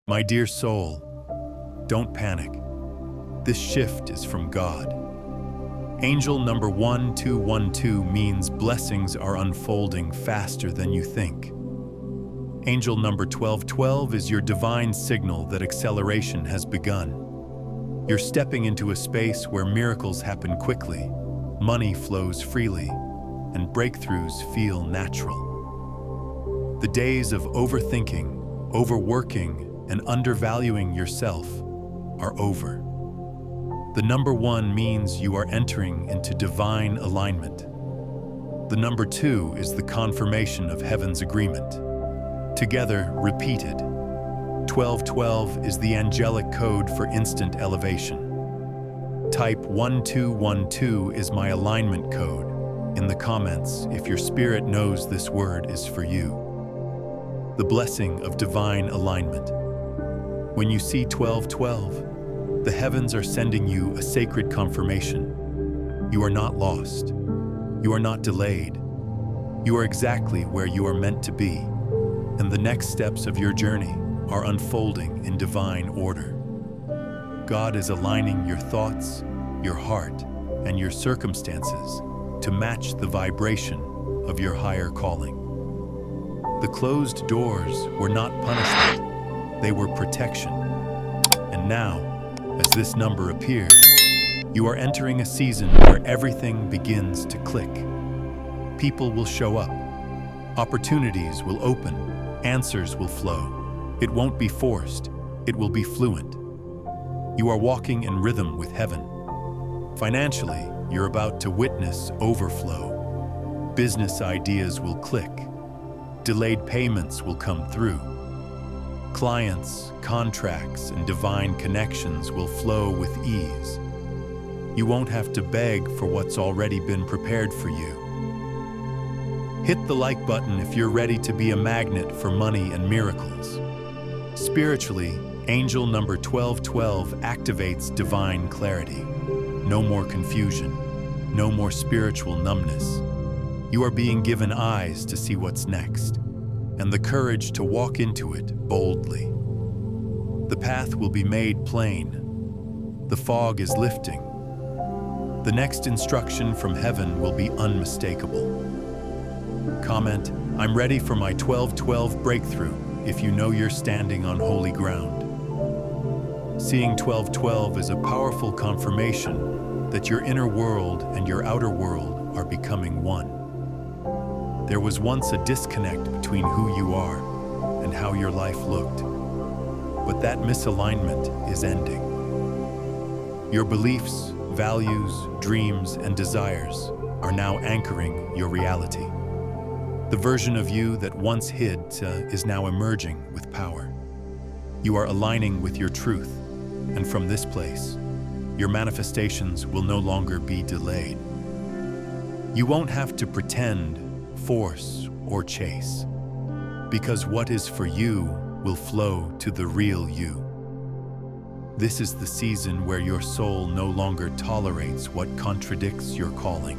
My dear soul, don't panic. This shift is from God. Angel number 1212 means blessings are unfolding faster than you think. Angel number 1212 is your divine signal that acceleration has begun. You're stepping into a space where miracles happen quickly, money flows freely, and breakthroughs feel natural. The days of overthinking, overworking, and undervaluing yourself are over. The number 1 means you are entering into divine alignment. The number 2 is the confirmation of heaven's agreement. Together, repeated. 1212 is the angelic code for instant elevation. Type 1212 is my alignment code in the comments if your spirit knows this word is for you. The blessing of divine alignment. When you see 1212, the heavens are sending you a sacred confirmation. You are not lost. You are not delayed. You are exactly where you are meant to be, and the next steps of your journey are unfolding in divine order. God is aligning your thoughts, your heart, and your circumstances to match the vibration of your higher calling. The closed doors were not punishment. They were protection. And now, as this number appears, you are entering a season where everything begins to click. People will show up. Opportunities will open. Answers will flow. It won't be forced. It will be fluent. You are walking in rhythm with heaven. Financially, you're about to witness overflow. Business ideas will click. Delayed payments will come through. Clients, contracts, and divine connections will flow with ease. You won't have to beg for what's already been prepared for you. Hit the like button if you're ready to be a magnet for money and miracles. Spiritually, angel number 1212 activates divine clarity. No more confusion. No more spiritual numbness. You are being given eyes to see what's next, and the courage to walk into it boldly. The path will be made plain. The fog is lifting. The next instruction from heaven will be unmistakable. Comment, I'm ready for my 1212 breakthrough if you know you're standing on holy ground. Seeing 1212 is a powerful confirmation that your inner world and your outer world are becoming one. There was once a disconnect between who you are and how your life looked, but that misalignment is ending. Your beliefs, values, dreams, and desires are now anchoring your reality. The version of you that once hid is now emerging with power. You are aligning with your truth, and from this place, your manifestations will no longer be delayed. You won't have to pretend, force, or chase, because what is for you will flow to the real you. This is the season where your soul no longer tolerates what contradicts your calling.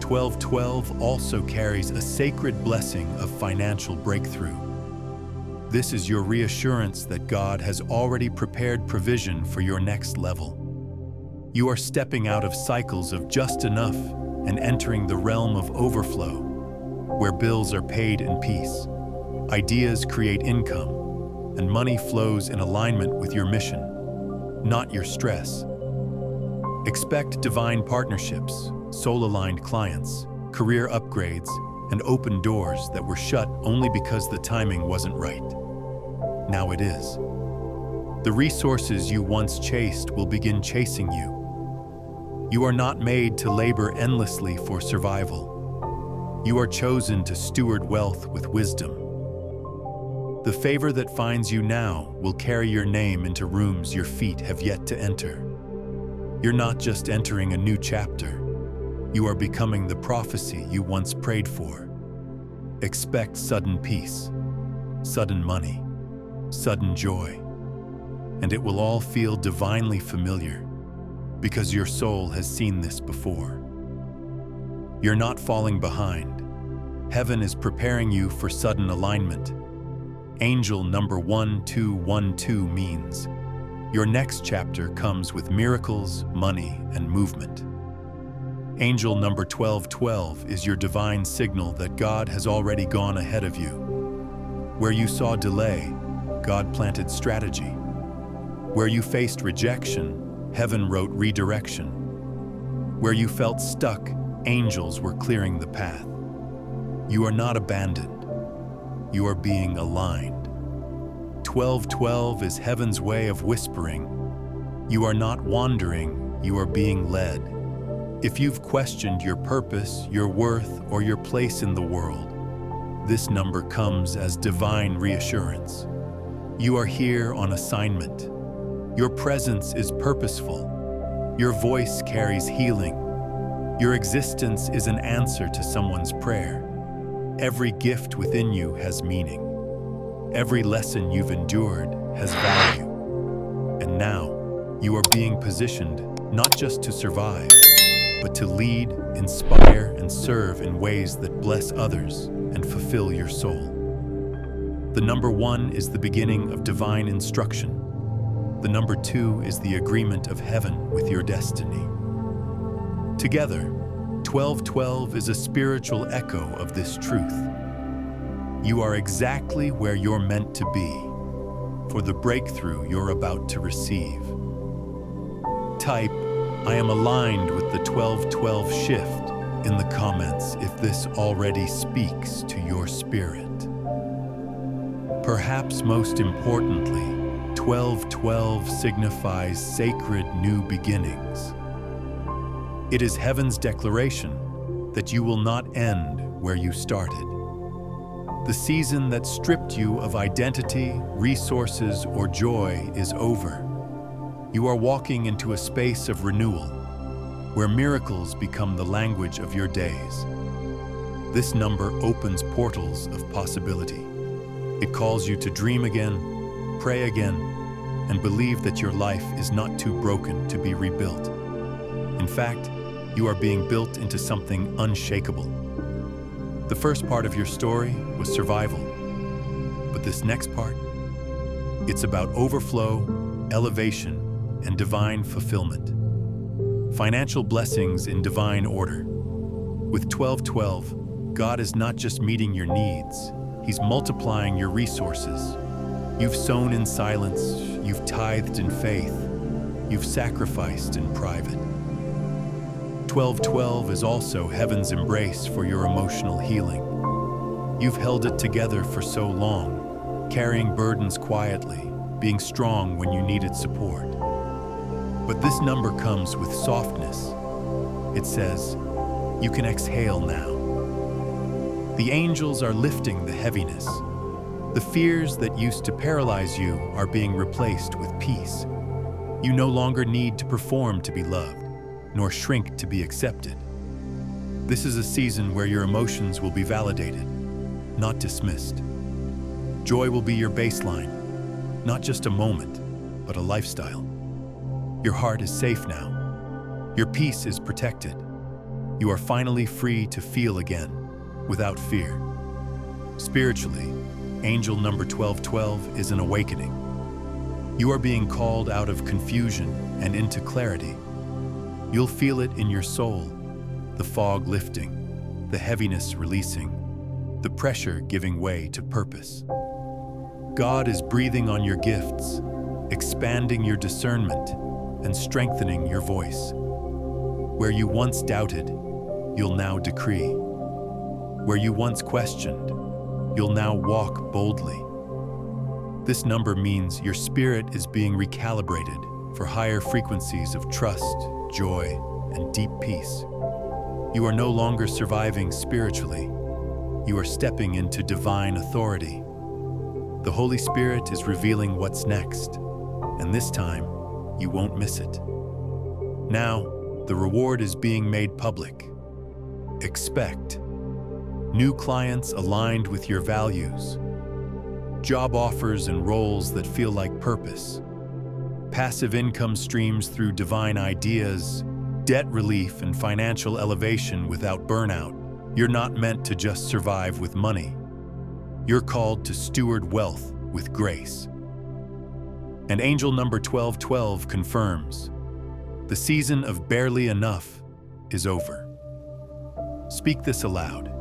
1212 also carries a sacred blessing of financial breakthrough. This is your reassurance that God has already prepared provision for your next level. You are stepping out of cycles of just enough and entering the realm of overflow, where bills are paid in peace, ideas create income, and money flows in alignment with your mission, not your stress. Expect divine partnerships, soul-aligned clients, career upgrades, and open doors that were shut only because the timing wasn't right. Now it is. The resources you once chased will begin chasing you. You are not made to labor endlessly for survival. You are chosen to steward wealth with wisdom. The favor that finds you now will carry your name into rooms your feet have yet to enter. You're not just entering a new chapter. You are becoming the prophecy you once prayed for. Expect sudden peace, sudden money, sudden joy, and it will all feel divinely familiar because your soul has seen this before. You're not falling behind. Heaven is preparing you for sudden alignment. Angel number 1212 means your next chapter comes with miracles, money, and movement. Angel number 1212 is your divine signal that God has already gone ahead of you. Where you saw delay, God planted strategy. Where you faced rejection, heaven wrote redirection. Where you felt stuck, angels were clearing the path. You are not abandoned. You are being aligned. 1212 is heaven's way of whispering. You are not wandering, you are being led. If you've questioned your purpose, your worth, or your place in the world, this number comes as divine reassurance. You are here on assignment. Your presence is purposeful. Your voice carries healing. Your existence is an answer to someone's prayer. Every gift within you has meaning. Every lesson you've endured has value. And now, you are being positioned not just to survive, but to lead, inspire, and serve in ways that bless others and fulfill your soul. The number 1 is the beginning of divine instruction. The number 2 is the agreement of heaven with your destiny. Together, 1212 is a spiritual echo of this truth. You are exactly where you're meant to be for the breakthrough you're about to receive. Type, "I am aligned with the 1212 shift" in the comments if this already speaks to your spirit. Perhaps most importantly, 1212 signifies sacred new beginnings. It is heaven's declaration that you will not end where you started. The season that stripped you of identity, resources, or joy is over. You are walking into a space of renewal, where miracles become the language of your days. This number opens portals of possibility. It calls you to dream again, pray again, and believe that your life is not too broken to be rebuilt. In fact, you are being built into something unshakable. The first part of your story was survival, but this next part, it's about overflow, elevation, and divine fulfillment. Financial blessings in divine order. With 1212, God is not just meeting your needs, He's multiplying your resources. You've sown in silence, you've tithed in faith, you've sacrificed in private. 1212 is also heaven's embrace for your emotional healing. You've held it together for so long, carrying burdens quietly, being strong when you needed support. But this number comes with softness. It says, you can exhale now. The angels are lifting the heaviness. The fears that used to paralyze you are being replaced with peace. You no longer need to perform to be loved, nor shrink to be accepted. This is a season where your emotions will be validated, not dismissed. Joy will be your baseline, not just a moment, but a lifestyle. Your heart is safe now. Your peace is protected. You are finally free to feel again, without fear. Spiritually, angel number 1212 is an awakening. You are being called out of confusion and into clarity. You'll feel it in your soul, the fog lifting, the heaviness releasing, the pressure giving way to purpose. God is breathing on your gifts, expanding your discernment, and strengthening your voice. Where you once doubted, you'll now decree. Where you once questioned, you'll now walk boldly. This number means your spirit is being recalibrated for higher frequencies of trust, joy, and deep peace. You are no longer surviving spiritually. You are stepping into divine authority. The Holy Spirit is revealing what's next, and this time, you won't miss it. Now, the reward is being made public. Expect new clients aligned with your values, job offers and roles that feel like purpose, passive income streams through divine ideas, debt relief and financial elevation without burnout. You're not meant to just survive with money. You're called to steward wealth with grace. And angel number 1212 confirms, the season of barely enough is over. Speak this aloud.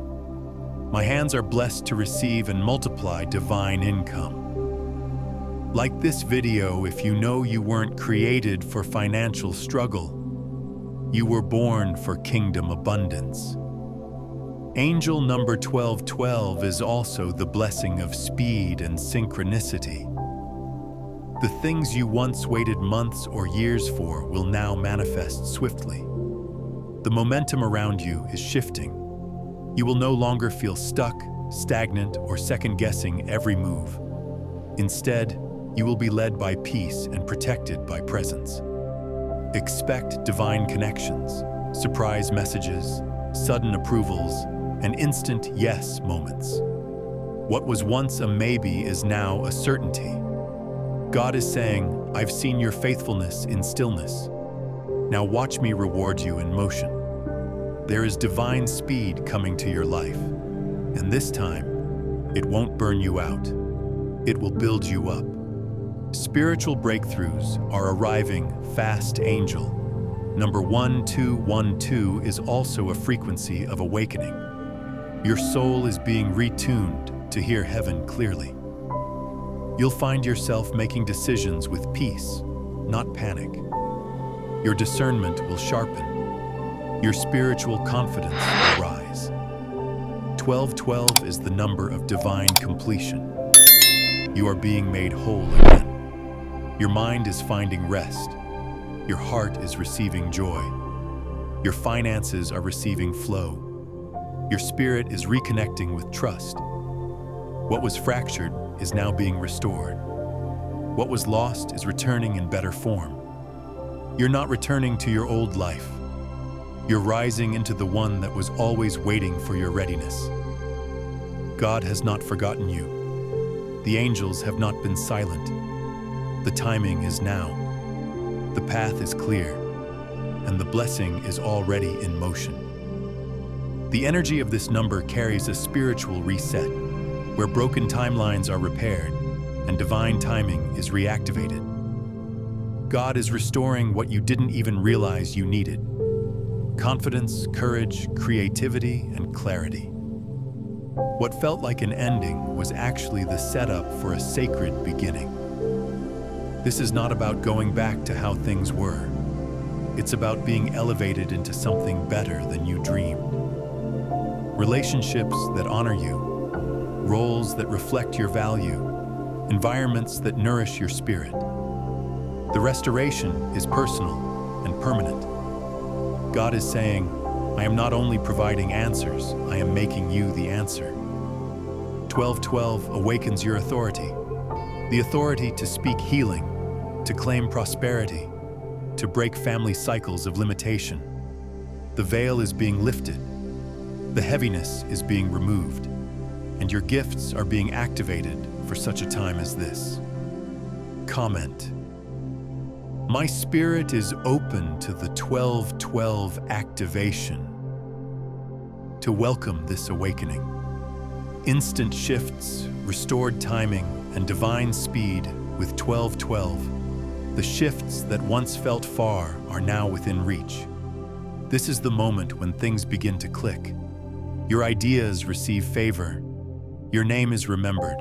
My hands are blessed to receive and multiply divine income. Like this video if you know you weren't created for financial struggle. You were born for kingdom abundance. Angel number 1212 is also the blessing of speed and synchronicity. The things you once waited months or years for will now manifest swiftly. The momentum around you is shifting. You will no longer feel stuck, stagnant, or second-guessing every move. Instead, you will be led by peace and protected by presence. Expect divine connections, surprise messages, sudden approvals, and instant yes moments. What was once a maybe is now a certainty. God is saying, I've seen your faithfulness in stillness. Now watch me reward you in motion. There is divine speed coming to your life, and this time, it won't burn you out. It will build you up. Spiritual breakthroughs are arriving fast, angel. Number 1212 is also a frequency of awakening. Your soul is being retuned to hear heaven clearly. You'll find yourself making decisions with peace, not panic. Your discernment will sharpen. Your spiritual confidence will rise. 1212 is the number of divine completion. You are being made whole again. Your mind is finding rest. Your heart is receiving joy. Your finances are receiving flow. Your spirit is reconnecting with trust. What was fractured is now being restored. What was lost is returning in better form. You're not returning to your old life. You're rising into the one that was always waiting for your readiness. God has not forgotten you. The angels have not been silent. The timing is now. The path is clear, and the blessing is already in motion. The energy of this number carries a spiritual reset, where broken timelines are repaired and divine timing is reactivated. God is restoring what you didn't even realize you needed: confidence, courage, creativity, and clarity. What felt like an ending was actually the setup for a sacred beginning. This is not about going back to how things were. It's about being elevated into something better than you dreamed. Relationships that honor you, roles that reflect your value, environments that nourish your spirit. The restoration is personal and permanent. God is saying, I am not only providing answers, I am making you the answer. 1212 awakens your authority. The authority to speak healing, to claim prosperity, to break family cycles of limitation. The veil is being lifted. The heaviness is being removed. And your gifts are being activated for such a time as this. Comment. My spirit is open to the 1212 activation. To welcome this awakening. Instant shifts, restored timing, and divine speed with 1212. The shifts that once felt far are now within reach. This is the moment when things begin to click. Your ideas receive favor. Your name is remembered.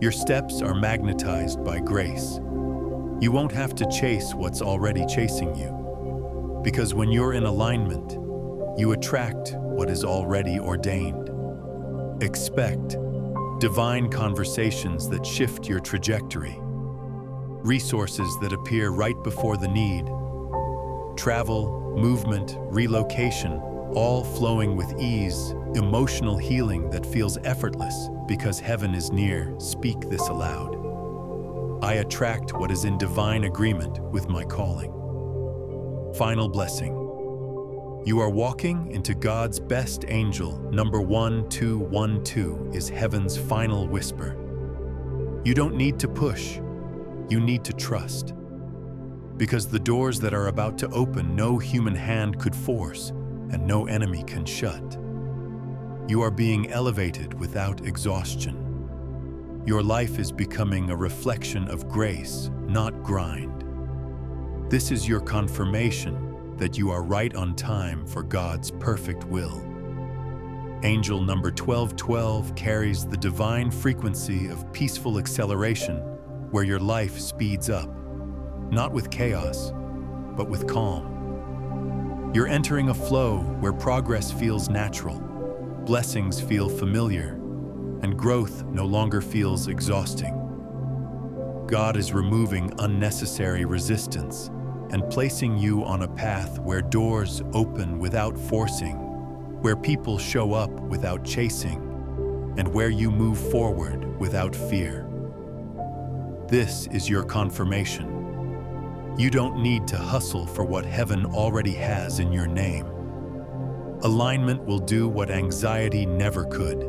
Your steps are magnetized by grace. You won't have to chase what's already chasing you. Because when you're in alignment, you attract what is already ordained. Expect divine conversations that shift your trajectory. Resources that appear right before the need. Travel, movement, relocation, all flowing with ease. Emotional healing that feels effortless because heaven is near. Speak this aloud. I attract what is in divine agreement with my calling. Final blessing. You are walking into God's best angel. Number 1212 is heaven's final whisper. You don't need to push. You need to trust. Because the doors that are about to open, no human hand could force, and no enemy can shut. You are being elevated without exhaustion. Your life is becoming a reflection of grace, not grind. This is your confirmation that you are right on time for God's perfect will. Angel number 1212 carries the divine frequency of peaceful acceleration, where your life speeds up, not with chaos, but with calm. You're entering a flow where progress feels natural, blessings feel familiar, and growth no longer feels exhausting. God is removing unnecessary resistance and placing you on a path where doors open without forcing, where people show up without chasing, and where you move forward without fear. This is your confirmation. You don't need to hustle for what heaven already has in your name. Alignment will do what anxiety never could.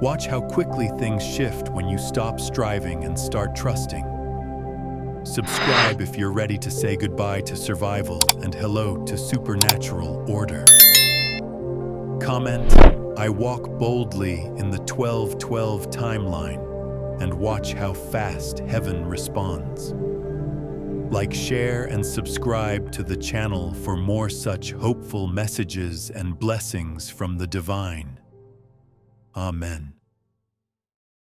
Watch how quickly things shift when you stop striving and start trusting. Subscribe if you're ready to say goodbye to survival and hello to supernatural order. Comment, "I walk boldly in the 1212 timeline," and watch how fast heaven responds. Like, share, and subscribe to the channel for more such hopeful messages and blessings from the divine. Amen.